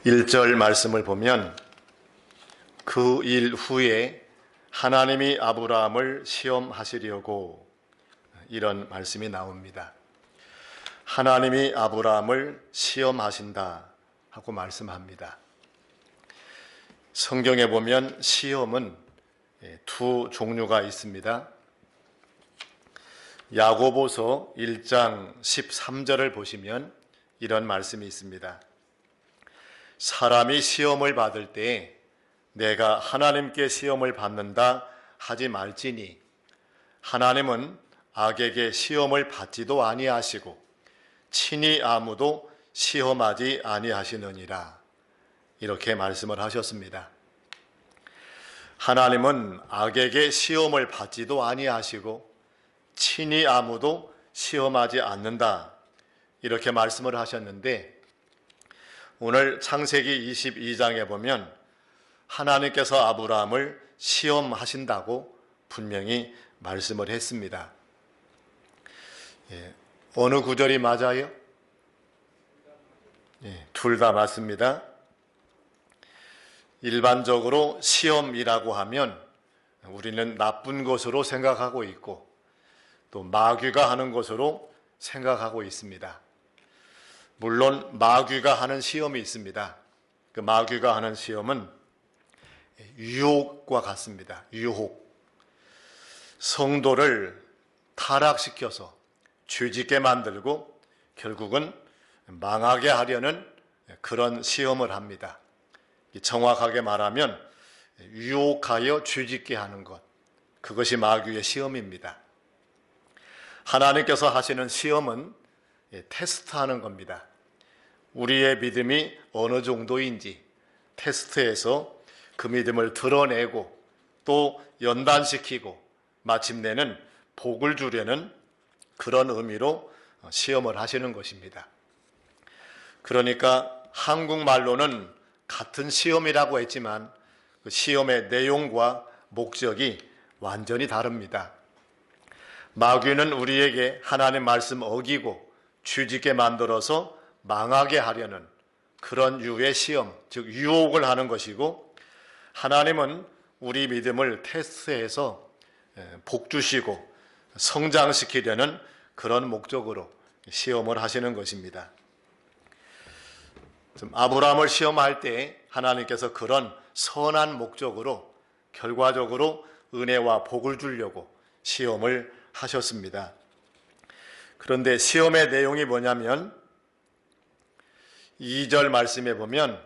1절 말씀을 보면 그 일 후에 하나님이 아브라함을 시험하시려고 이런 말씀이 나옵니다. 하나님이 아브라함을 시험하신다 하고 말씀합니다. 성경에 보면 시험은 두 종류가 있습니다. 야고보서 1장 13절을 보시면 이런 말씀이 있습니다. 사람이 시험을 받을 때 내가 하나님께 시험을 받는다 하지 말지니 하나님은 악에게 시험을 받지도 아니하시고 친히 아무도 시험하지 아니하시느니라. 이렇게 말씀을 하셨습니다. 하나님은 악에게 시험을 받지도 아니하시고 친히 아무도 시험하지 않는다. 이렇게 말씀을 하셨는데 오늘 창세기 22장에 보면 하나님께서 아브라함을 시험하신다고 분명히 말씀을 했습니다. 어느 구절이 맞아요? 둘 다 맞습니다. 일반적으로 시험이라고 하면 우리는 나쁜 것으로 생각하고 있고 또 마귀가 하는 것으로 생각하고 있습니다. 물론 마귀가 하는 시험이 있습니다. 그 마귀가 하는 시험은 유혹과 같습니다. 유혹. 성도를 타락시켜서 죄짓게 만들고 결국은 망하게 하려는 그런 시험을 합니다. 정확하게 말하면 유혹하여 죄짓게 하는 것. 그것이 마귀의 시험입니다. 하나님께서 하시는 시험은 테스트하는 겁니다. 우리의 믿음이 어느 정도인지 테스트해서 그 믿음을 드러내고 또 연단시키고 마침내는 복을 주려는 그런 의미로 시험을 하시는 것입니다. 그러니까 한국말로는 같은 시험이라고 했지만 그 시험의 내용과 목적이 완전히 다릅니다. 마귀는 우리에게 하나님 말씀 어기고 죄짓게 만들어서 망하게 하려는 그런 유의 시험, 즉 유혹을 하는 것이고 하나님은 우리 믿음을 테스트해서 복 주시고 성장시키려는 그런 목적으로 시험을 하시는 것입니다. 아브라함을 시험할 때 하나님께서 그런 선한 목적으로 결과적으로 은혜와 복을 주려고 시험을 하셨습니다. 그런데 시험의 내용이 뭐냐면 2절 말씀에 보면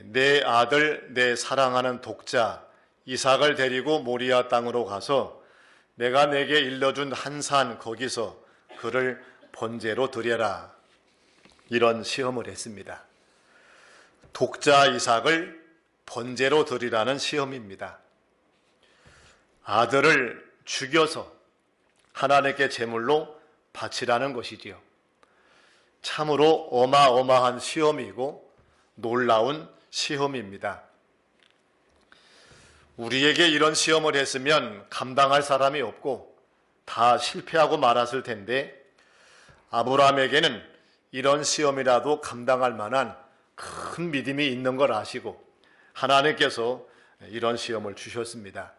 내 아들 내 사랑하는 독자 이삭을 데리고 모리아 땅으로 가서 내가 내게 일러준 한 산 거기서 그를 번제로 드려라. 이런 시험을 했습니다. 독자 이삭을 번제로 드리라는 시험입니다. 아들을 죽여서 하나님께 제물로 바치라는 것이지요. 참으로 어마어마한 시험이고 놀라운 시험입니다. 우리에게 이런 시험을 했으면 감당할 사람이 없고 다 실패하고 말았을 텐데 아브라함에게는 이런 시험이라도 감당할 만한 큰 믿음이 있는 걸 아시고 하나님께서 이런 시험을 주셨습니다.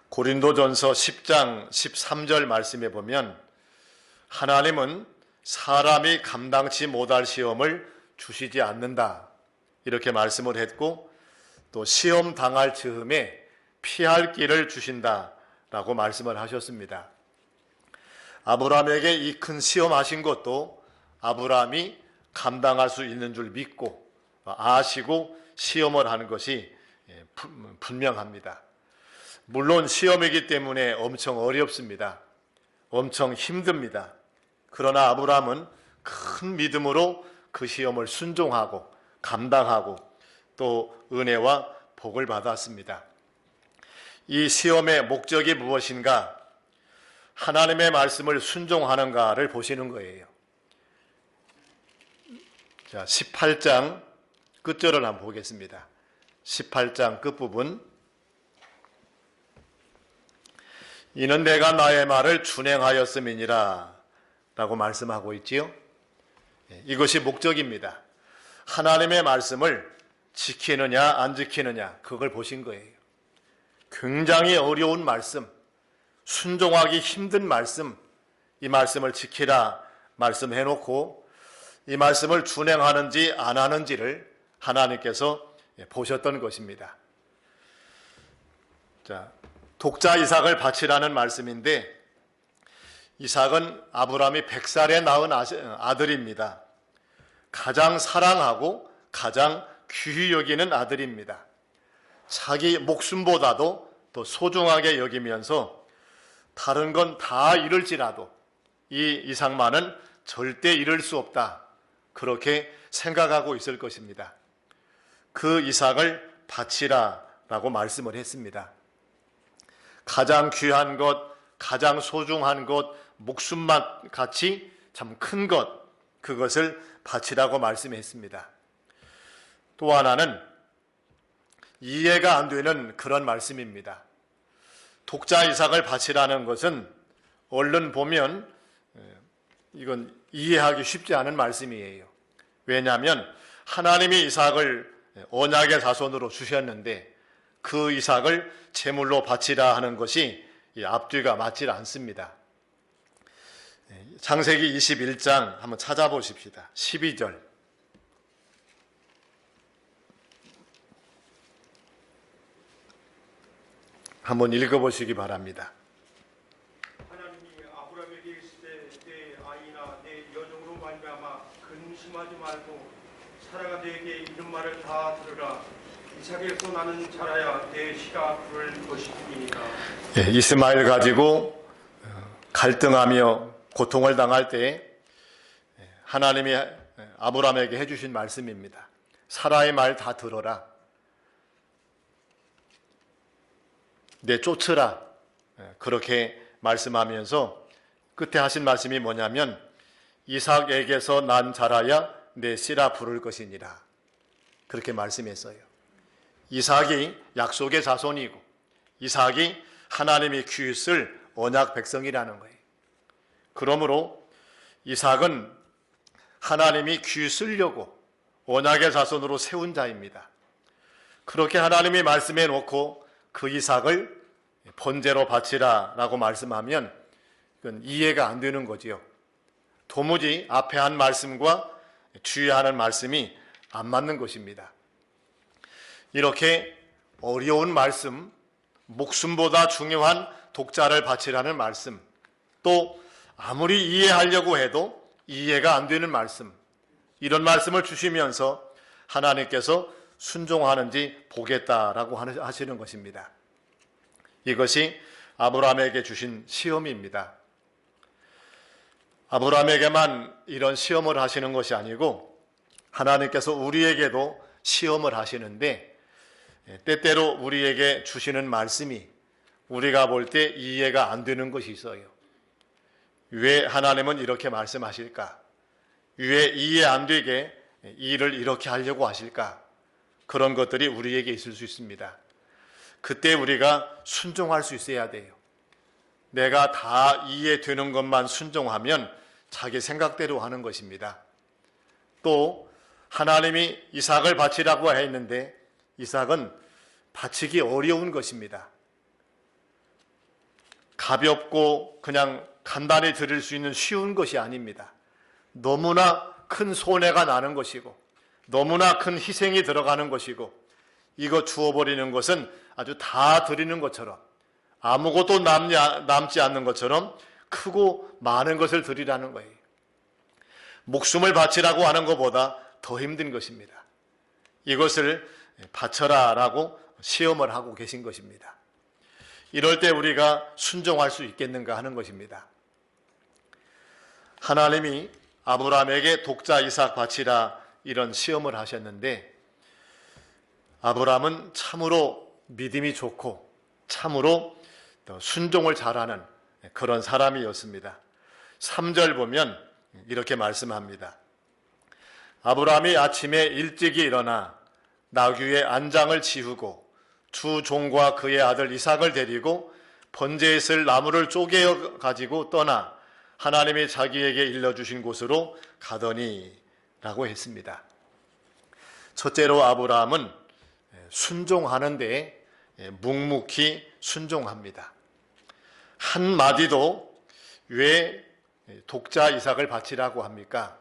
고린도전서 10장 13절 말씀에 보면 하나님은 사람이 감당치 못할 시험을 주시지 않는다. 이렇게 말씀을 했고 또 시험 당할 즈음에 피할 길을 주신다라고 말씀을 하셨습니다. 아브라함에게 이 큰 시험 하신 것도 아브라함이 감당할 수 있는 줄 믿고 아시고 시험을 하는 것이 분명합니다. 물론 시험이기 때문에 엄청 어렵습니다. 엄청 힘듭니다. 그러나 아브라함은 큰 믿음으로 그 시험을 순종하고 감당하고 또 은혜와 복을 받았습니다. 이 시험의 목적이 무엇인가? 하나님의 말씀을 순종하는가를 보시는 거예요. 자, 18장 끝절을 한번 보겠습니다. 18장 끝부분. 이는 내가 나의 말을 준행하였음이니라 라고 말씀하고 있지요. 이것이 목적입니다. 하나님의 말씀을 지키느냐 안 지키느냐 그걸 보신 거예요. 굉장히 어려운 말씀, 순종하기 힘든 말씀, 이 말씀을 지키라 말씀해놓고 이 말씀을 준행하는지 안 하는지를 하나님께서 보셨던 것입니다. 자, 독자 이삭을 바치라는 말씀인데 이삭은 아브라함이 100살에 낳은 아들입니다. 가장 사랑하고 가장 귀히 여기는 아들입니다. 자기 목숨보다도 더 소중하게 여기면서 다른 건 다 잃을지라도 이 이삭만은 절대 잃을 수 없다. 그렇게 생각하고 있을 것입니다. 그 이삭을 바치라라고 말씀을 했습니다. 가장 귀한 것, 가장 소중한 것, 목숨만 같이 참 큰 것, 그것을 바치라고 말씀했습니다. 또 하나는 이해가 안 되는 그런 말씀입니다. 독자 이삭을 바치라는 것은 얼른 보면 이건 이해하기 쉽지 않은 말씀이에요. 왜냐하면 하나님이 이삭을 언약의 자손으로 주셨는데 그 이삭을 제물로 바치라 하는 것이 앞뒤가 맞지 않습니다. 창세기 21장 한번 찾아보십시다. 12절. 한번 읽어보시기 바랍니다. 하나님이 아브라함에게 이르시되 내 아이나 내 여종으로 말미암아 근심하지 말고 사라가 너에게 이런 말을 다 들으라. 이삭에서 나는 자라야 내 씨가 부를 것이니이다. 이스마엘 가지고 갈등하며 고통을 당할 때 하나님이 아브라함에게 해주신 말씀입니다. 사라의 말 다 들어라. 내쫓으라. 그렇게 말씀하면서 끝에 하신 말씀이 뭐냐면 이삭에게서 난 자라야 내 씨라 부를 것이니라. 그렇게 말씀했어요. 이삭이 약속의 자손이고 이삭이 하나님이 귀히 쓸 언약 백성이라는 거예요. 그러므로 이삭은 하나님이 귀히 쓰려고 언약의 자손으로 세운 자입니다. 그렇게 하나님이 말씀해 놓고 그 이삭을 번제로 바치라라고 말씀하면 그건 이해가 안 되는 거지요. 도무지 앞에 한 말씀과 뒤에 하는 말씀이 안 맞는 것입니다. 이렇게 어려운 말씀, 목숨보다 중요한 독자를 바치라는 말씀, 또 아무리 이해하려고 해도 이해가 안 되는 말씀, 이런 말씀을 주시면서 하나님께서 순종하는지 보겠다라고 하시는 것입니다. 이것이 아브라함에게 주신 시험입니다. 아브라함에게만 이런 시험을 하시는 것이 아니고 하나님께서 우리에게도 시험을 하시는데 때때로 우리에게 주시는 말씀이 우리가 볼 때 이해가 안 되는 것이 있어요. 왜 하나님은 이렇게 말씀하실까? 왜 이해 안 되게 일을 이렇게 하려고 하실까? 그런 것들이 우리에게 있을 수 있습니다. 그때 우리가 순종할 수 있어야 돼요. 내가 다 이해되는 것만 순종하면 자기 생각대로 하는 것입니다. 또 하나님이 이삭을 바치라고 했는데 이삭은 바치기 어려운 것입니다. 가볍고 그냥 간단히 드릴 수 있는 쉬운 것이 아닙니다. 너무나 큰 손해가 나는 것이고 너무나 큰 희생이 들어가는 것이고 이거 주어버리는 것은 아주 다 드리는 것처럼 아무것도 남지 않는 것처럼 크고 많은 것을 드리라는 거예요. 목숨을 바치라고 하는 것보다 더 힘든 것입니다. 이것을 바쳐라라고 시험을 하고 계신 것입니다. 이럴 때 우리가 순종할 수 있겠는가 하는 것입니다. 하나님이 아브라함에게 독자 이삭 바치라 이런 시험을 하셨는데 아브라함은 참으로 믿음이 좋고 참으로 순종을 잘하는 그런 사람이었습니다. 3절 보면 이렇게 말씀합니다. 아브라함이 아침에 일찍이 일어나 나귀의 안장을 치우고 두 종과 그의 아들 이삭을 데리고 번제에 쓸 나무를 쪼개어 가지고 떠나 하나님이 자기에게 일러주신 곳으로 가더니 라고 했습니다. 첫째로 아브라함은 순종하는데 묵묵히 순종합니다. 한마디도 왜 독자 이삭을 바치라고 합니까?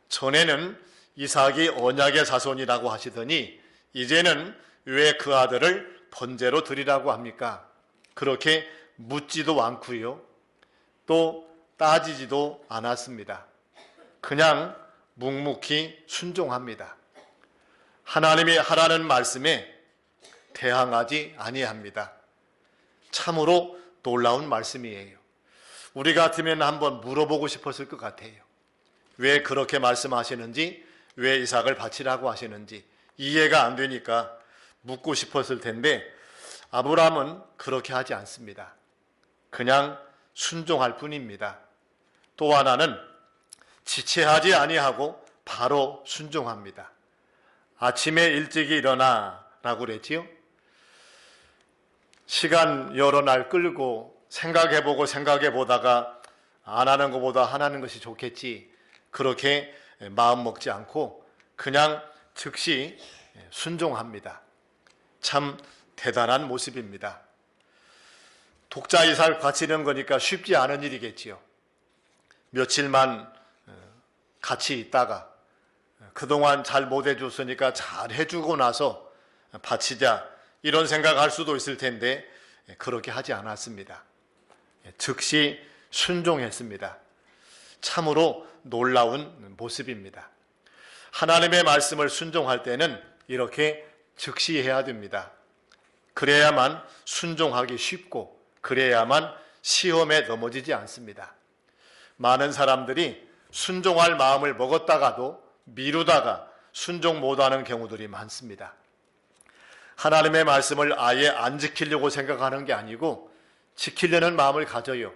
전에는 이삭이 언약의 자손이라고 하시더니 이제는 왜 그 아들을 번제로 드리라고 합니까? 그렇게 묻지도 않고요. 또 따지지도 않았습니다. 그냥 묵묵히 순종합니다. 하나님이 하라는 말씀에 대항하지 아니합니다. 참으로 놀라운 말씀이에요. 우리 같으면 한번 물어보고 싶었을 것 같아요. 왜 그렇게 말씀하시는지, 왜 이삭을 바치라고 하시는지 이해가 안 되니까 묻고 싶었을 텐데 아브라함은 그렇게 하지 않습니다. 그냥 순종할 뿐입니다. 또 하나는 지체하지 아니하고 바로 순종합니다. 아침에 일찍이 일어나라고 그랬지요. 시간 여러 날 끌고 생각해보다가 안 하는 것보다 안 하는 것이 좋겠지, 그렇게 마음 먹지 않고 그냥 즉시 순종합니다. 참 대단한 모습입니다. 독자 이삭을 바치는 거니까 쉽지 않은 일이겠지요. 며칠만 같이 있다가 그동안 잘 못해줬으니까 잘 해주고 나서 바치자, 이런 생각할 수도 있을 텐데 그렇게 하지 않았습니다. 즉시 순종했습니다. 참으로 놀라운 모습입니다. 하나님의 말씀을 순종할 때는 이렇게 즉시 해야 됩니다. 그래야만 순종하기 쉽고 그래야만 시험에 넘어지지 않습니다. 많은 사람들이 순종할 마음을 먹었다가도 미루다가 순종 못하는 경우들이 많습니다. 하나님의 말씀을 아예 안 지키려고 생각하는 게 아니고 지키려는 마음을 가져요.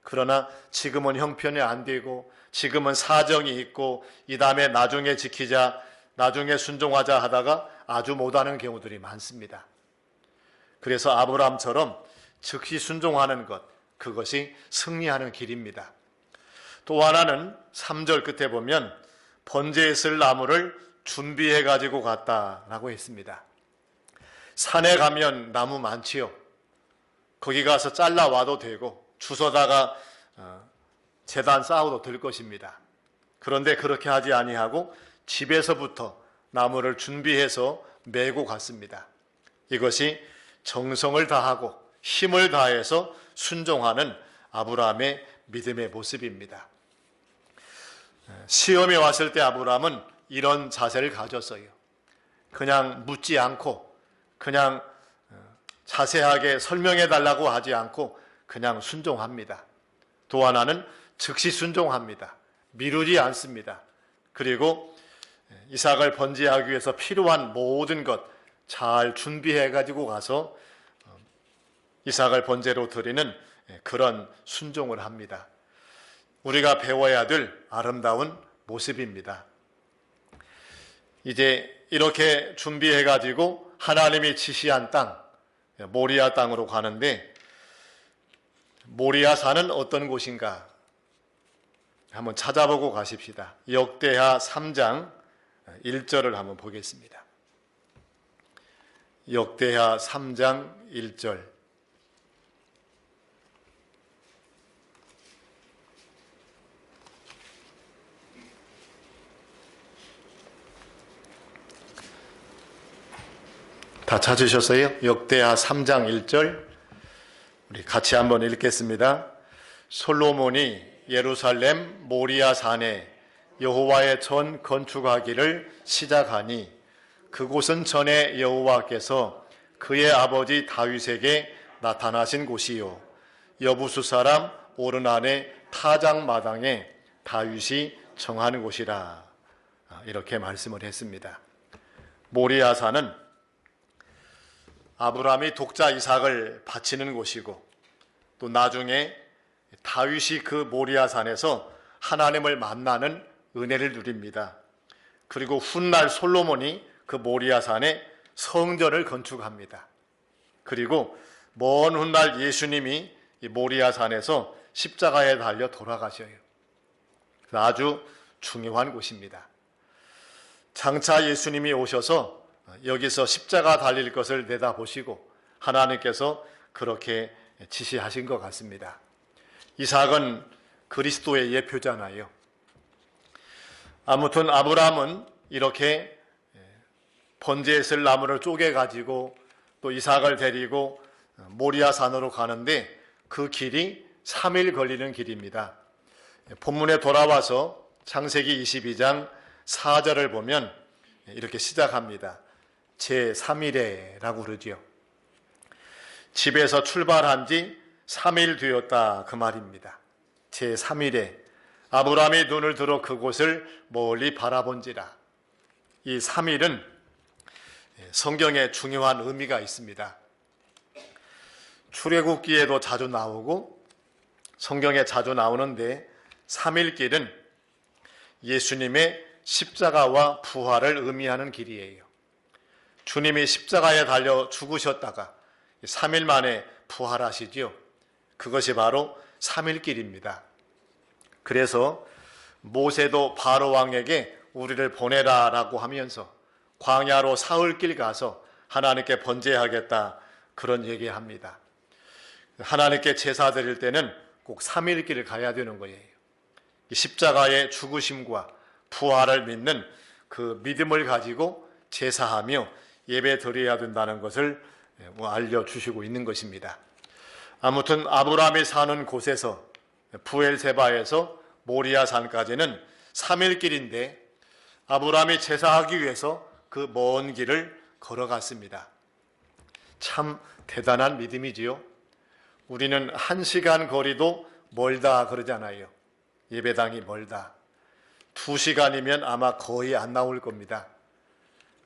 그러나 지금은 형편이 안 되고 지금은 사정이 있고 이 다음에 나중에 지키자, 나중에 순종하자 하다가 아주 못하는 경우들이 많습니다. 그래서 아브라함처럼 즉시 순종하는 것, 그것이 승리하는 길입니다. 또 하나는 3절 끝에 보면 번제에 쓸 나무를 준비해 가지고 갔다라고 했습니다. 산에 가면 나무 많지요. 거기 가서 잘라와도 되고 주워다가 제단 쌓아도 될 것입니다. 그런데 그렇게 하지 아니하고 집에서부터 나무를 준비해서 메고 갔습니다. 이것이 정성을 다하고 힘을 다해서 순종하는 아브라함의 믿음의 모습입니다. 시험이 왔을 때 아브라함은 이런 자세를 가졌어요. 그냥 묻지 않고 그냥 자세하게 설명해 달라고 하지 않고 그냥 순종합니다. 또 하나는 즉시 순종합니다. 미루지 않습니다. 그리고 이삭을 번제하기 위해서 필요한 모든 것 잘 준비해 가지고 가서 이삭을 번제로 드리는 그런 순종을 합니다. 우리가 배워야 될 아름다운 모습입니다. 이제 이렇게 준비해 가지고 하나님이 지시한 땅, 모리아 땅으로 가는데 모리아 산은 어떤 곳인가 한번 찾아보고 가십시다. 역대하 3장 1절을 한번 보겠습니다. 역대하 3장 1절. 다 찾으셨어요? 역대하 3장 1절. 우리 같이 한번 읽겠습니다. 솔로몬이 예루살렘 모리아 산에 여호와의 전 건축하기를 시작하니 그곳은 전에 여호와께서 그의 아버지 다윗에게 나타나신 곳이요 여부수 사람 오르난의 타작 마당에 다윗이 정한 곳이라. 이렇게 말씀을 했습니다. 모리아 산은 아브라함이 독자 이삭을 바치는 곳이고 또 나중에 다윗이 그 모리아 산에서 하나님을 만나는 은혜를 누립니다. 그리고 훗날 솔로몬이 그 모리아 산에 성전을 건축합니다. 그리고 먼 훗날 예수님이 이 모리아 산에서 십자가에 달려 돌아가셔요. 아주 중요한 곳입니다. 장차 예수님이 오셔서 여기서 십자가 달릴 것을 내다보시고 하나님께서 그렇게 지시하신 것 같습니다. 이삭은 그리스도의 예표잖아요. 아무튼 아브라함은 이렇게 번제에 쓸 나무를 쪼개가지고 또 이삭을 데리고 모리아 산으로 가는데 그 길이 3일 걸리는 길입니다. 본문에 돌아와서 창세기 22장 4절을 보면 이렇게 시작합니다. 제3일에라고 그러지요. 집에서 출발한 지 3일 되었다 그 말입니다. 제3일에 아브라함이 눈을 들어 그곳을 멀리 바라본지라. 이 3일은 성경에 중요한 의미가 있습니다. 출애굽기에도 자주 나오고 성경에 자주 나오는데 3일길은 예수님의 십자가와 부활을 의미하는 길이에요. 주님이 십자가에 달려 죽으셨다가 3일 만에 부활하시지요. 그것이 바로 3일길입니다. 그래서 모세도 바로 왕에게 우리를 보내라라고 하면서 광야로 사흘길 가서 하나님께 번제하겠다 그런 얘기합니다. 하나님께 제사 드릴 때는 꼭 3일길을 가야 되는 거예요. 십자가의 죽으심과 부활을 믿는 그 믿음을 가지고 제사하며 예배 드려야 된다는 것을 알려주시고 있는 것입니다. 아무튼 아브라함이 사는 곳에서 부엘세바에서 모리아 산까지는 3일 길인데 아브라함이 제사하기 위해서 그 먼 길을 걸어갔습니다. 참 대단한 믿음이지요. 우리는 1시간 거리도 멀다 그러잖아요. 예배당이 멀다. 2시간이면 아마 거의 안 나올 겁니다.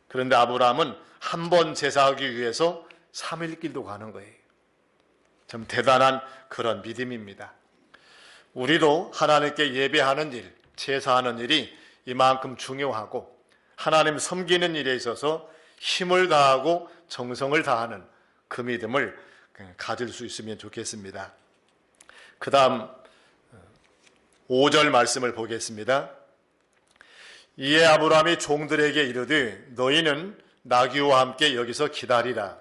그런데 아브라함은 한 번 제사하기 위해서 3일 길도 가는 거예요. 참 대단한 그런 믿음입니다. 우리도 하나님께 예배하는 일, 제사하는 일이 이만큼 중요하고 하나님 섬기는 일에 있어서 힘을 다하고 정성을 다하는 그 믿음을 가질 수 있으면 좋겠습니다. 그 다음 5절 말씀을 보겠습니다. 이에 아브라함이 종들에게 이르되 너희는 나귀와 함께 여기서 기다리라.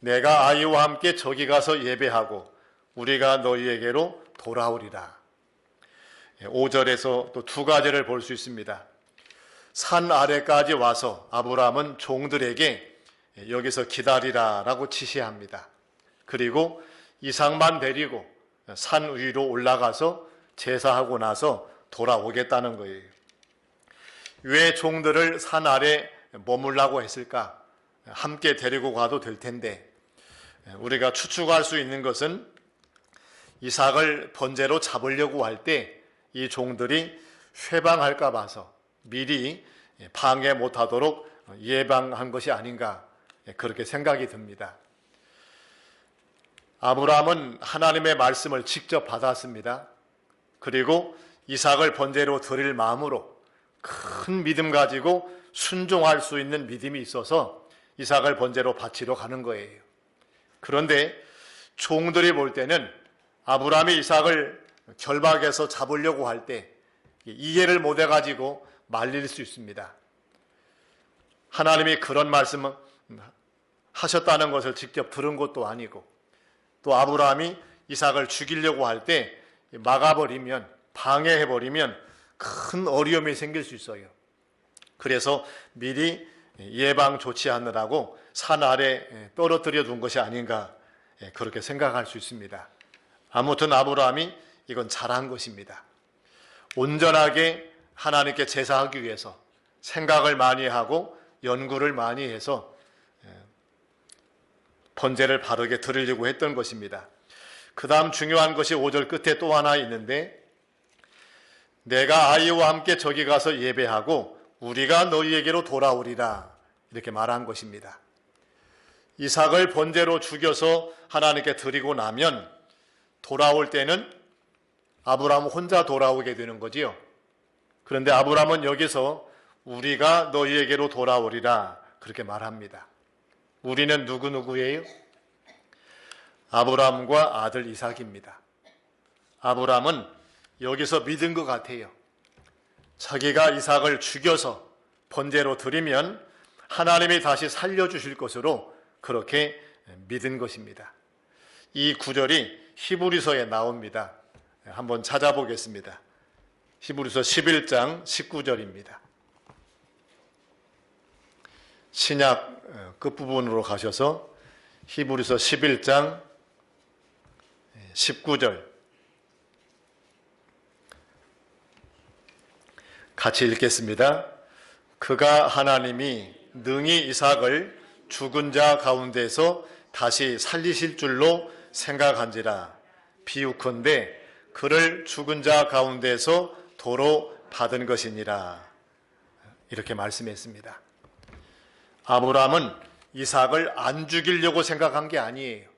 내가 아이와 함께 저기 가서 예배하고 우리가 너희에게로 돌아오리라. 5절에서 또 두 가지를 볼 수 있습니다. 산 아래까지 와서 아브라함은 종들에게 여기서 기다리라라고 지시합니다. 그리고 이삭만 데리고 산 위로 올라가서 제사하고 나서 돌아오겠다는 거예요. 왜 종들을 산 아래 머물라고 했을까? 함께 데리고 가도 될 텐데 우리가 추측할 수 있는 것은 이삭을 번제로 잡으려고 할 때 이 종들이 회방할까 봐서 미리 방해 못하도록 예방한 것이 아닌가 그렇게 생각이 듭니다. 아브라함은 하나님의 말씀을 직접 받았습니다. 그리고 이삭을 번제로 드릴 마음으로 큰 믿음 가지고 순종할 수 있는 믿음이 있어서 이삭을 번제로 바치러 가는 거예요. 그런데 종들이 볼 때는 아브라함이 이삭을 결박해서 잡으려고 할 때 이해를 못해 가지고 말릴 수 있습니다. 하나님이 그런 말씀을 하셨다는 것을 직접 들은 것도 아니고 또 아브라함이 이삭을 죽이려고 할 때 막아버리면 방해해버리면 큰 어려움이 생길 수 있어요. 그래서 미리 예방 조치하느라고 산 아래 떨어뜨려 둔 것이 아닌가 그렇게 생각할 수 있습니다. 아무튼 아브라함이 이건 잘한 것입니다. 온전하게 하나님께 제사하기 위해서 생각을 많이 하고 연구를 많이 해서 번제를 바르게 드리려고 했던 것입니다. 그 다음 중요한 것이 5절 끝에 또 하나 있는데 내가 아이와 함께 저기 가서 예배하고 우리가 너희에게로 돌아오리라 이렇게 말한 것입니다. 이삭을 번제로 죽여서 하나님께 드리고 나면 돌아올 때는 아브라함 혼자 돌아오게 되는 거지요. 그런데 아브라함은 여기서 우리가 너희에게로 돌아오리라 그렇게 말합니다. 우리는 누구예요? 아브라함과 아들 이삭입니다. 아브라함은 여기서 믿은 것 같아요. 자기가 이삭을 죽여서 번제로 드리면 하나님이 다시 살려주실 것으로 그렇게 믿은 것입니다. 이 구절이 히브리서에 나옵니다. 한번 찾아보겠습니다. 히브리서 11장 19절입니다. 신약 끝부분으로 가셔서 히브리서 11장 19절 같이 읽겠습니다. 그가 하나님이 능히 이삭을 죽은 자 가운데서 다시 살리실 줄로 생각한지라. 비유컨대 그를 죽은 자 가운데서 도로 받은 것이니라. 이렇게 말씀했습니다. 아브라함은 이삭을 안 죽이려고 생각한 게 아니에요.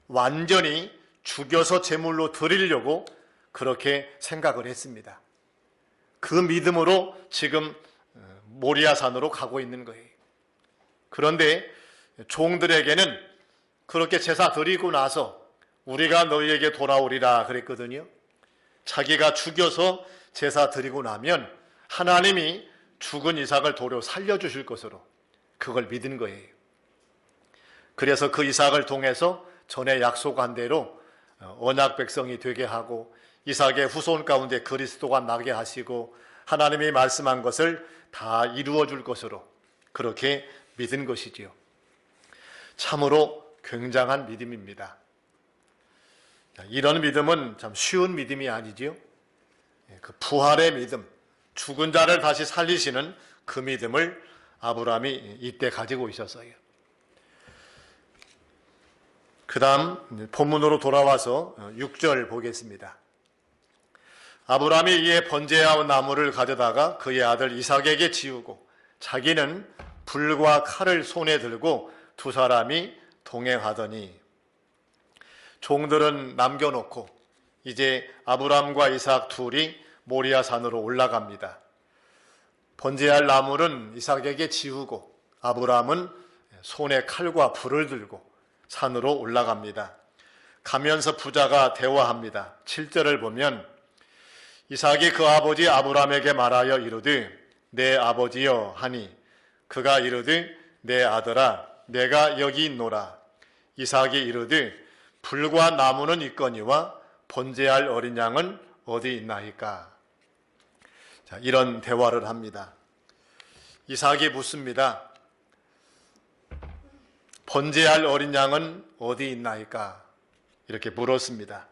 완전히 죽여서 제물로 드리려고 그렇게 생각을 했습니다. 그 믿음으로 지금 모리아산으로 가고 있는 거예요. 그런데 종들에게는 그렇게 제사 드리고 나서 우리가 너희에게 돌아오리라 그랬거든요. 자기가 죽여서 제사 드리고 나면 하나님이 죽은 이삭을 도로 살려주실 것으로 그걸 믿은 거예요. 그래서 그 이삭을 통해서 전에 약속한 대로 언약 백성이 되게 하고 이삭의 후손 가운데 그리스도가 나게 하시고 하나님이 말씀한 것을 다 이루어 줄 것으로 그렇게 믿은 것이지요. 참으로 굉장한 믿음입니다. 이런 믿음은 참 쉬운 믿음이 아니지요. 그 부활의 믿음, 죽은 자를 다시 살리시는 그 믿음을 아브라함이 이때 가지고 있었어요. 그 다음 본문으로 돌아와서 6절 보겠습니다. 아브라함이 이에 번제한 나무를 가져다가 그의 아들 이삭에게 지우고 자기는 불과 칼을 손에 들고 두 사람이 동행하더니 종들은 남겨놓고 이제 아브라함과 이삭 둘이 모리아 산으로 올라갑니다. 번제할 나무는 이삭에게 지우고 아브라함은 손에 칼과 불을 들고 산으로 올라갑니다. 가면서 부자가 대화합니다. 7절을 보면 이삭이 그 아버지 아브라함에게 말하여 이르되 내 아버지여 하니 그가 이르되 내 아들아 내가 여기 있노라. 이삭이 이르되 불과 나무는 있거니와 번제할 어린 양은 어디 있나이까. 자, 이런 대화를 합니다. 이삭이 묻습니다. 번제할 어린 양은 어디 있나이까? 이렇게 물었습니다.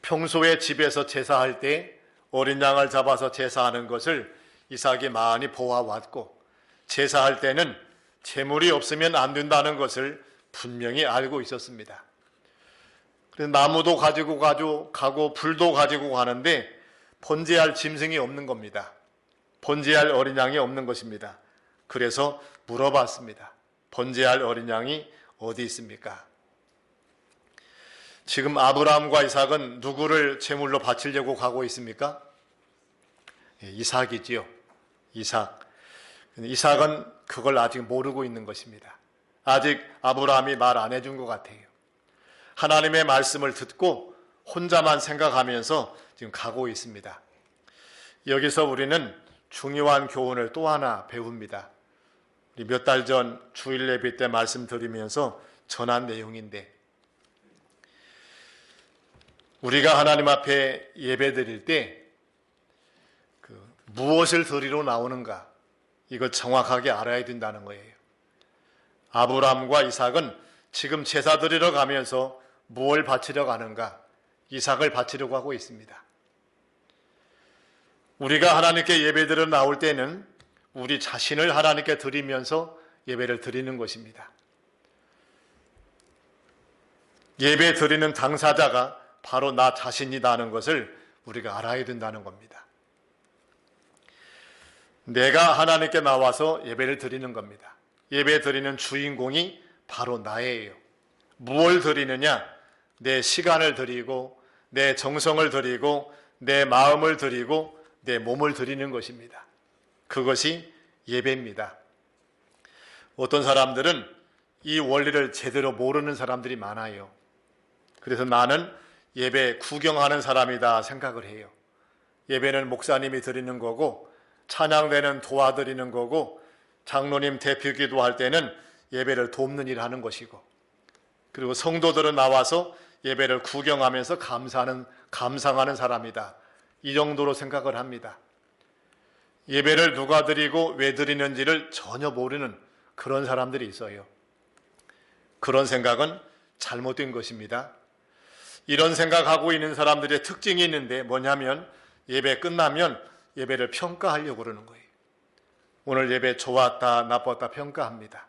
평소에 집에서 제사할 때 어린 양을 잡아서 제사하는 것을 이삭이 많이 보아왔고 제사할 때는 제물이 없으면 안 된다는 것을 분명히 알고 있었습니다. 그래서 나무도 가지고 가고 불도 가지고 가는데 번제할 짐승이 없는 겁니다. 번제할 어린 양이 없는 것입니다. 그래서 물어봤습니다. 번제할 어린 양이 어디 있습니까? 지금 아브라함과 이삭은 누구를 제물로 바치려고 가고 있습니까? 이삭이지요. 이삭은 그걸 아직 모르고 있는 것입니다. 아직 아브라함이 말 안 해준 것 같아요. 하나님의 말씀을 듣고 혼자만 생각하면서 지금 가고 있습니다. 여기서 우리는 중요한 교훈을 또 하나 배웁니다. 몇 달 전 주일 예배 때 말씀드리면서 전한 내용인데 우리가 하나님 앞에 예배 드릴 때 무엇을 드리러 나오는가 이걸 정확하게 알아야 된다는 거예요. 아브라함과 이삭은 지금 제사 드리러 가면서 무엇을 바치려 가는가? 이삭을 바치려고 하고 있습니다. 우리가 하나님께 예배 드리러 나올 때는 우리 자신을 하나님께 드리면서 예배를 드리는 것입니다. 예배 드리는 당사자가 바로 나 자신이라는 것을 우리가 알아야 된다는 겁니다. 내가 하나님께 나와서 예배를 드리는 겁니다. 예배 드리는 주인공이 바로 나예요. 무엇을 드리느냐? 내 시간을 드리고 내 정성을 드리고 내 마음을 드리고 내 몸을 드리는 것입니다. 그것이 예배입니다. 어떤 사람들은 이 원리를 제대로 모르는 사람들이 많아요. 그래서 나는 예배 구경하는 사람이다 생각을 해요. 예배는 목사님이 드리는 거고 찬양대는 도와드리는 거고, 장로님 대표 기도할 때는 예배를 돕는 일을 하는 것이고, 그리고 성도들은 나와서 예배를 구경하면서 감상하는 사람이다. 이 정도로 생각을 합니다. 예배를 누가 드리고 왜 드리는지를 전혀 모르는 그런 사람들이 있어요. 그런 생각은 잘못된 것입니다. 이런 생각하고 있는 사람들의 특징이 있는데 뭐냐면 예배 끝나면 예배를 평가하려고 그러는 거예요. 오늘 예배 좋았다, 나빴다 평가합니다.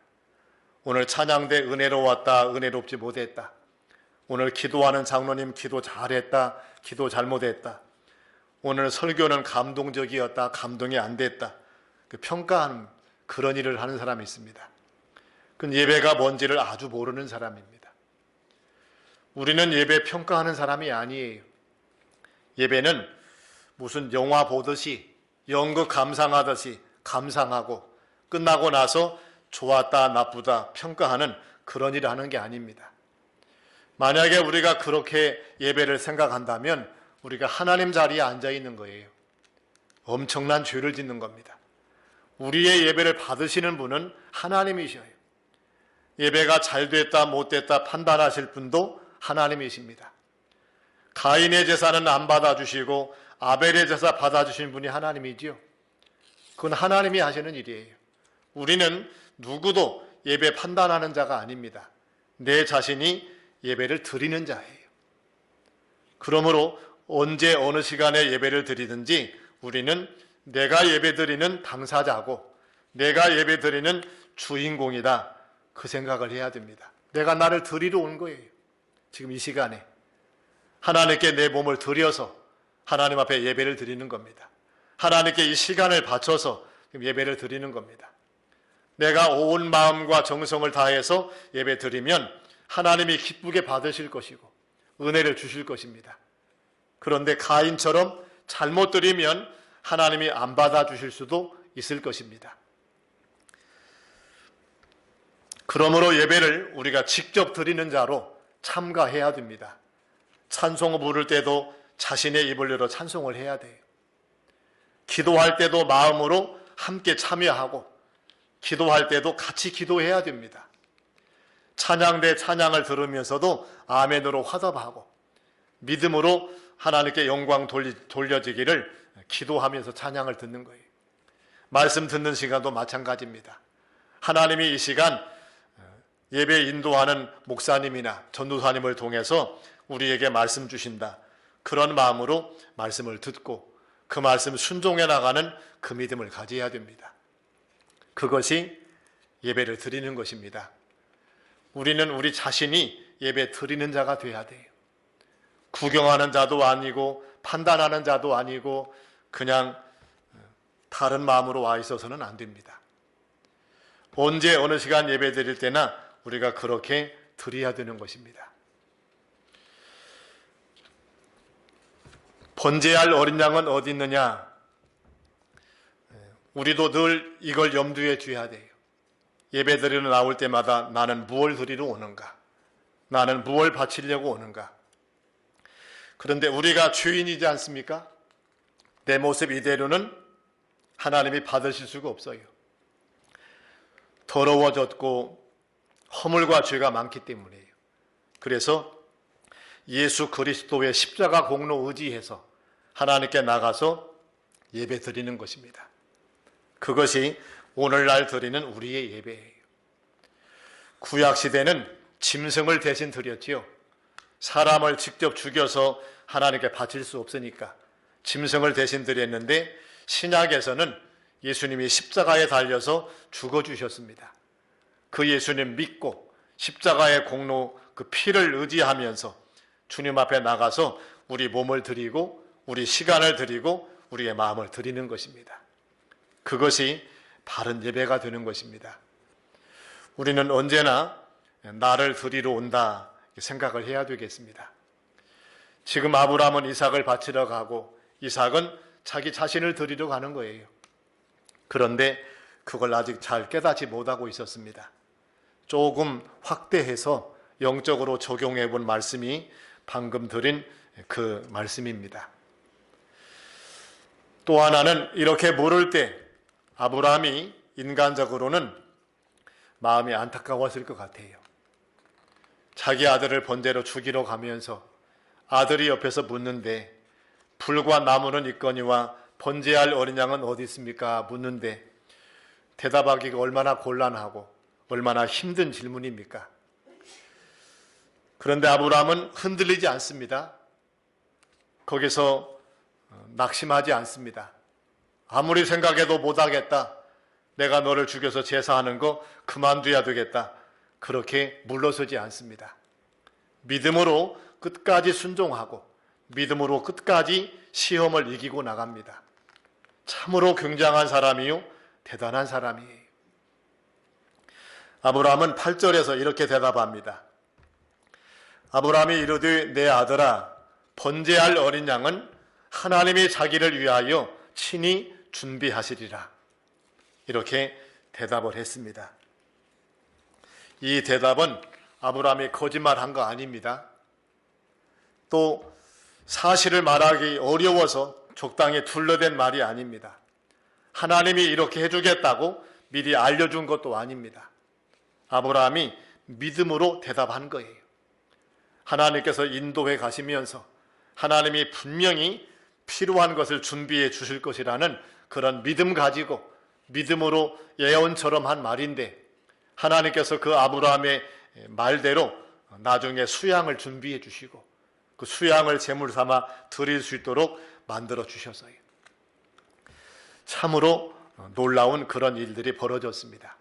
오늘 찬양대 은혜로웠다, 은혜롭지 못했다. 오늘 기도하는 장로님 기도 잘했다, 기도 잘못했다. 오늘 설교는 감동적이었다, 감동이 안 됐다. 그 평가하는 그런 일을 하는 사람이 있습니다. 그건 예배가 뭔지를 아주 모르는 사람입니다. 우리는 예배 평가하는 사람이 아니에요. 예배는 무슨 영화 보듯이 연극 감상하듯이 감상하고 끝나고 나서 좋았다 나쁘다 평가하는 그런 일을 하는 게 아닙니다. 만약에 우리가 그렇게 예배를 생각한다면 우리가 하나님 자리에 앉아 있는 거예요. 엄청난 죄를 짓는 겁니다. 우리의 예배를 받으시는 분은 하나님이셔요. 예배가 잘 됐다 못 됐다 판단하실 분도 하나님이십니다. 가인의 제사는 안 받아주시고 아벨의 제사 받아주신 분이 하나님이지요. 그건 하나님이 하시는 일이에요. 우리는 누구도 예배 판단하는 자가 아닙니다. 내 자신이 예배를 드리는 자예요. 그러므로 언제 어느 시간에 예배를 드리든지 우리는 내가 예배 드리는 당사자고 내가 예배 드리는 주인공이다. 그 생각을 해야 됩니다. 내가 나를 드리러 온 거예요. 지금 이 시간에 하나님께 내 몸을 드려서 하나님 앞에 예배를 드리는 겁니다. 하나님께 이 시간을 바쳐서 예배를 드리는 겁니다. 내가 온 마음과 정성을 다해서 예배 드리면 하나님이 기쁘게 받으실 것이고 은혜를 주실 것입니다. 그런데 가인처럼 잘못 드리면 하나님이 안 받아주실 수도 있을 것입니다. 그러므로 예배를 우리가 직접 드리는 자로 참가해야 됩니다. 찬송을 부를 때도 자신의 입을 열어 찬송을 해야 돼요. 기도할 때도 마음으로 함께 참여하고 기도할 때도 같이 기도해야 됩니다. 찬양대 찬양을 들으면서도 아멘으로 화답하고 믿음으로 하나님께 영광 돌려지기를 기도하면서 찬양을 듣는 거예요. 말씀 듣는 시간도 마찬가지입니다. 하나님이 이 시간 예배 인도하는 목사님이나 전도사님을 통해서 우리에게 말씀 주신다. 그런 마음으로 말씀을 듣고 그 말씀 순종해 나가는 그 믿음을 가져야 됩니다. 그것이 예배를 드리는 것입니다. 우리는 우리 자신이 예배 드리는 자가 돼야 돼요. 구경하는 자도 아니고 판단하는 자도 아니고 그냥 다른 마음으로 와 있어서는 안 됩니다. 언제 어느 시간 예배 드릴 때나 우리가 그렇게 드려야 되는 것입니다. 번제할 어린 양은 어디 있느냐? 우리도 늘 이걸 염두에 둬야 돼요. 예배 드리러 나올 때마다 나는 무엇을 드리러 오는가? 나는 무엇을 바치려고 오는가? 그런데 우리가 죄인이지 않습니까? 내 모습 이대로는 하나님이 받으실 수가 없어요. 더러워졌고 허물과 죄가 많기 때문이에요. 그래서 예수 그리스도의 십자가 공로 의지해서 하나님께 나가서 예배 드리는 것입니다. 그것이 오늘날 드리는 우리의 예배예요. 구약시대는 짐승을 대신 드렸지요. 사람을 직접 죽여서 하나님께 바칠 수 없으니까 짐승을 대신 드렸는데 신약에서는 예수님이 십자가에 달려서 죽어주셨습니다. 그 예수님 믿고 십자가의 공로 그 피를 의지하면서 주님 앞에 나가서 우리 몸을 드리고 우리 시간을 드리고 우리의 마음을 드리는 것입니다. 그것이 바른 예배가 되는 것입니다. 우리는 언제나 나를 드리러 온다 생각을 해야 되겠습니다. 지금 아브라함은 이삭을 바치러 가고 이삭은 자기 자신을 드리러 가는 거예요. 그런데 그걸 아직 잘 깨닫지 못하고 있었습니다. 조금 확대해서 영적으로 적용해 본 말씀이 방금 드린 그 말씀입니다. 또 하나는 이렇게 물을 때 아브라함이 인간적으로는 마음이 안타까웠을 것 같아요. 자기 아들을 번제로 죽이러 가면서 아들이 옆에서 묻는데 불과 나무는 있거니와 번제할 어린 양은 어디 있습니까? 묻는데 대답하기가 얼마나 곤란하고 얼마나 힘든 질문입니까? 그런데 아브라함은 흔들리지 않습니다. 거기서 낙심하지 않습니다. 아무리 생각해도 못하겠다. 내가 너를 죽여서 제사하는 거 그만둬야 되겠다. 그렇게 물러서지 않습니다. 믿음으로 끝까지 순종하고 믿음으로 끝까지 시험을 이기고 나갑니다. 참으로 굉장한 사람이요 대단한 사람이에요. 아브라함은 8절에서 이렇게 대답합니다. 아브라함이 이르되 내 아들아 번제할 어린 양은 하나님이 자기를 위하여 친히 준비하시리라. 이렇게 대답을 했습니다. 이 대답은 아브라함이 거짓말한 거 아닙니다. 또 사실을 말하기 어려워서 적당히 둘러댄 말이 아닙니다. 하나님이 이렇게 해주겠다고 미리 알려준 것도 아닙니다. 아브라함이 믿음으로 대답한 거예요. 하나님께서 인도해 가시면서 하나님이 분명히 필요한 것을 준비해 주실 것이라는 그런 믿음 가지고 믿음으로 예언처럼 한 말인데 하나님께서 그 아브라함의 말대로 나중에 수양을 준비해 주시고 그 수양을 제물 삼아 드릴 수 있도록 만들어 주셔서요. 참으로 놀라운 그런 일들이 벌어졌습니다.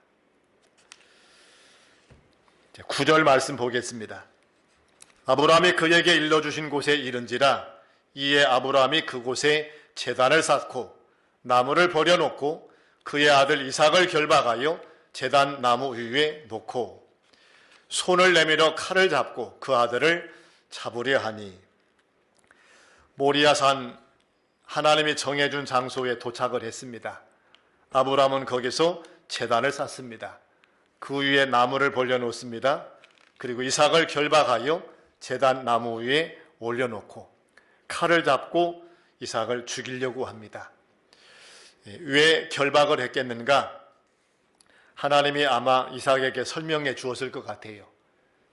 9절 말씀 보겠습니다. 아브라함이 그에게 일러주신 곳에 이른지라 이에 아브라함이 그곳에 제단을 쌓고 나무를 버려놓고 그의 아들 이삭을 결박하여 제단 나무 위에 놓고 손을 내밀어 칼을 잡고 그 아들을 잡으려 하니 모리아산 하나님이 정해준 장소에 도착을 했습니다. 아브라함은 거기서 제단을 쌓습니다. 그 위에 나무를 벌려놓습니다. 그리고 이삭을 결박하여 제단 나무 위에 올려놓고 칼을 잡고 이삭을 죽이려고 합니다. 왜 결박을 했겠는가? 하나님이 아마 이삭에게 설명해 주었을 것 같아요.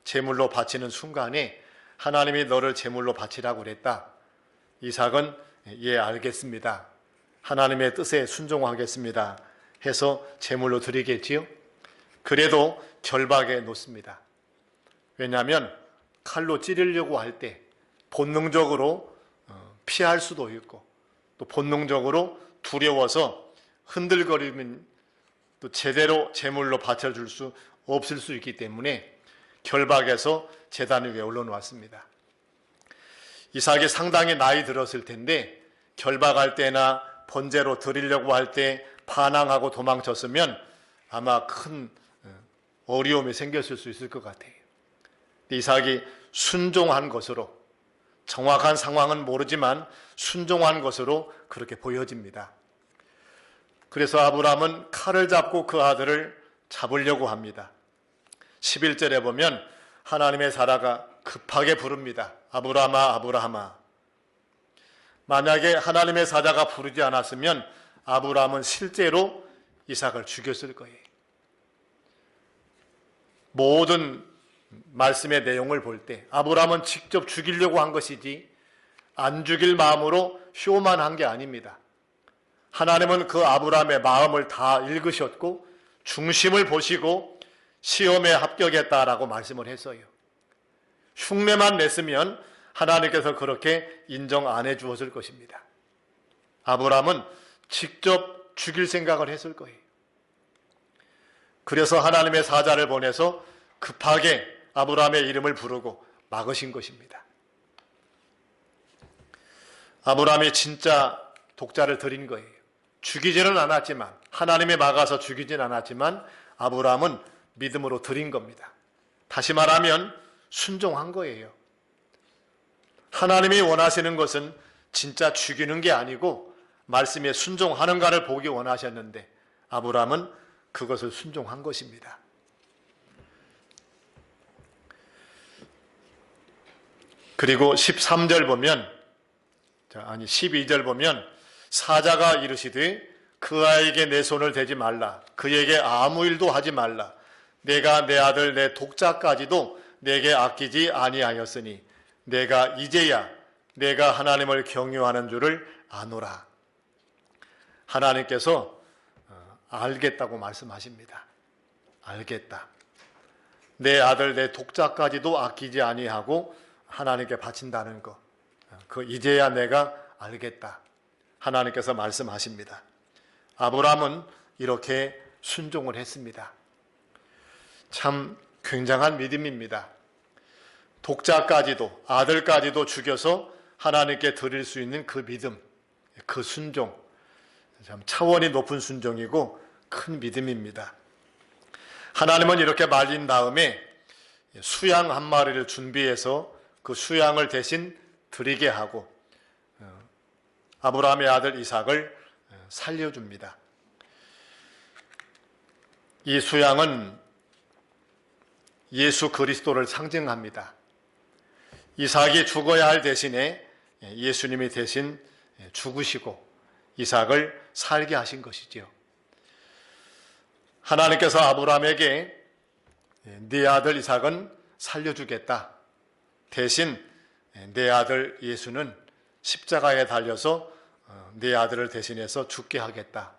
제물로 바치는 순간에 하나님이 너를 제물로 바치라고 그랬다. 이삭은 예 알겠습니다. 하나님의 뜻에 순종하겠습니다. 해서 제물로 드리겠지요. 그래도 결박에 놓습니다. 왜냐하면 칼로 찌르려고 할 때 본능적으로 피할 수도 있고 또 본능적으로 두려워서 흔들거리면 또 제대로 제물로 바쳐줄 수 없을 수 있기 때문에 결박해서 제단 위에 올려놓았습니다. 이삭이 상당히 나이 들었을 텐데 결박할 때나 번제로 드리려고 할 때 반항하고 도망쳤으면 아마 큰 어려움이 생겼을 수 있을 것 같아요. 이삭이 순종한 것으로 정확한 상황은 모르지만 순종한 것으로 그렇게 보여집니다. 그래서 아브라함은 칼을 잡고 그 아들을 잡으려고 합니다. 11절에 보면 하나님의 사라가 급하게 부릅니다. 아브라함아 아브라함아. 만약에 하나님의 사자가 부르지 않았으면 아브라함은 실제로 이삭을 죽였을 거예요. 모든 말씀의 내용을 볼 때 아브라함은 직접 죽이려고 한 것이지 안 죽일 마음으로 쇼만 한 게 아닙니다. 하나님은 그 아브라함의 마음을 다 읽으셨고 중심을 보시고 시험에 합격했다라고 말씀을 했어요. 흉내만 냈으면 하나님께서 그렇게 인정 안 해 주었을 것입니다. 아브라함은 직접 죽일 생각을 했을 거예요. 그래서 하나님의 사자를 보내서 급하게 아브라함의 이름을 부르고 막으신 것입니다. 아브라함이 진짜 독자를 드린 거예요. 죽이지는 않았지만 하나님이 막아서 죽이진 않았지만 아브라함은 믿음으로 드린 겁니다. 다시 말하면 순종한 거예요. 하나님이 원하시는 것은 진짜 죽이는 게 아니고 말씀에 순종하는가를 보기 원하셨는데 아브라함은 그것을 순종한 것입니다. 그리고 13절 보면 12절 보면 사자가 이르시되 그 아이에게 내 손을 대지 말라. 그에게 아무 일도 하지 말라. 내가 내 아들 내 독자까지도 내게 아끼지 아니하였으니 내가 이제야 내가 하나님을 경유하는 줄을 아노라. 하나님께서 알겠다고 말씀하십니다. 알겠다. 내 아들 내 독자까지도 아끼지 아니하고 하나님께 바친다는 것. 그 이제야 내가 알겠다. 하나님께서 말씀하십니다. 아브라함은 이렇게 순종을 했습니다. 참 굉장한 믿음입니다. 독자까지도 아들까지도 죽여서 하나님께 드릴 수 있는 그 믿음, 그 순종, 참 차원이 높은 순종이고 큰 믿음입니다. 하나님은 이렇게 말린 다음에 수양 한 마리를 준비해서 그 수양을 대신 드리게 하고 아브라함의 아들 이삭을 살려줍니다. 이 수양은 예수 그리스도를 상징합니다. 이삭이 죽어야 할 대신에 예수님이 대신 죽으시고 이삭을 살게 하신 것이지요. 하나님께서 아브라함에게 네 아들 이삭은 살려주겠다. 대신 내 아들 예수는 십자가에 달려서 네 아들을 대신해서 죽게 하겠다.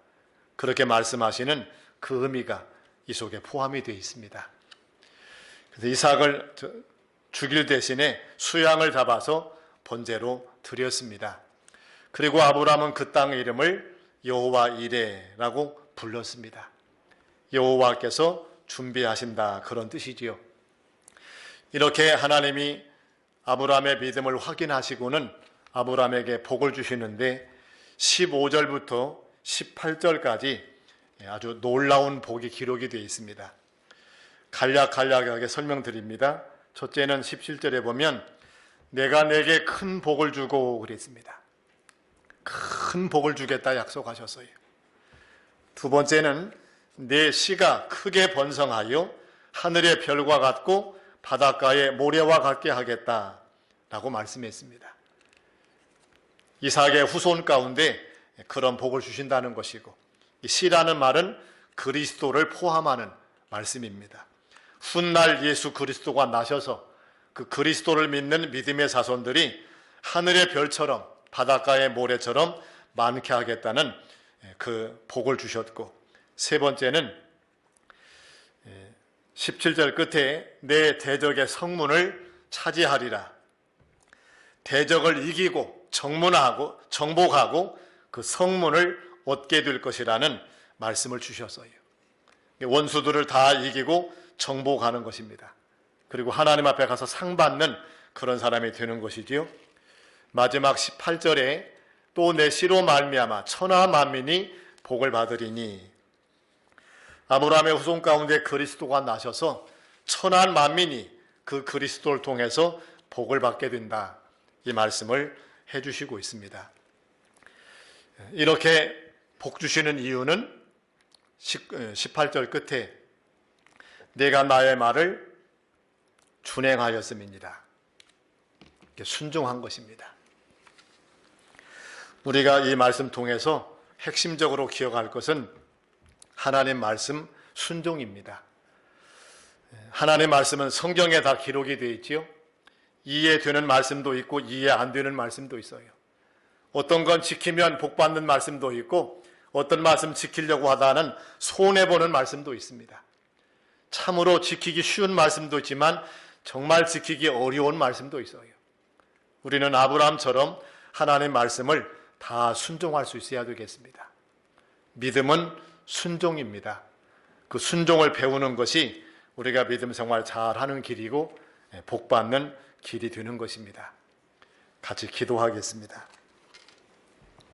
그렇게 말씀하시는 그 의미가 이 속에 포함이 되어 있습니다. 그래서 이삭을 죽일 대신에 수양을 잡아서 번제로 드렸습니다. 그리고 아브라함은 그 땅의 이름을 여호와 이레라고 불렀습니다. 여호와께서 준비하신다, 그런 뜻이지요. 이렇게 하나님이 아브라함의 믿음을 확인하시고는 아브라함에게 복을 주시는데 15절부터 18절까지 아주 놀라운 복이 기록이 되어 있습니다. 간략하게 설명드립니다. 첫째는 17절에 보면 내가 내게 큰 복을 주고 그랬습니다. 큰 복을 주겠다 약속하셨어요. 두 번째는 내 씨가 크게 번성하여 하늘의 별과 같고 바닷가의 모래와 같게 하겠다라고 말씀했습니다. 이삭의 후손 가운데 그런 복을 주신다는 것이고, 이 씨라는 말은 그리스도를 포함하는 말씀입니다. 훗날 예수 그리스도가 나셔서 그 그리스도를 믿는 믿음의 자손들이 하늘의 별처럼 바닷가의 모래처럼 많게 하겠다는 그 복을 주셨고, 세 번째는 17절 끝에 내 대적의 성문을 차지하리라. 대적을 이기고 정복하고 그 성문을 얻게 될 것이라는 말씀을 주셨어요. 원수들을 다 이기고 정복하는 것입니다. 그리고 하나님 앞에 가서 상 받는 그런 사람이 되는 것이지요. 마지막 18절에 또 내 씨로 말미암아 천하 만민이 복을 받으리니, 아브라함의 후손 가운데 그리스도가 나셔서 천하 만민이 그 그리스도를 통해서 복을 받게 된다, 이 말씀을 해주시고 있습니다. 이렇게 복 주시는 이유는 18절 끝에 내가 나의 말을 준행하였음이니라, 순종한 것입니다. 우리가 이 말씀 통해서 핵심적으로 기억할 것은 하나님 말씀 순종입니다. 하나님 말씀은 성경에 다 기록이 되어 있지요. 이해되는 말씀도 있고 이해 안 되는 말씀도 있어요. 어떤 건 지키면 복 받는 말씀도 있고 어떤 말씀 지키려고 하다는 손해보는 말씀도 있습니다. 참으로 지키기 쉬운 말씀도 있지만 정말 지키기 어려운 말씀도 있어요. 우리는 아브라함처럼 하나님 말씀을 다 순종할 수 있어야 되겠습니다. 믿음은 순종입니다. 그 순종을 배우는 것이 우리가 믿음 생활 잘하는 길이고 복 받는 길이 되는 것입니다. 같이 기도하겠습니다.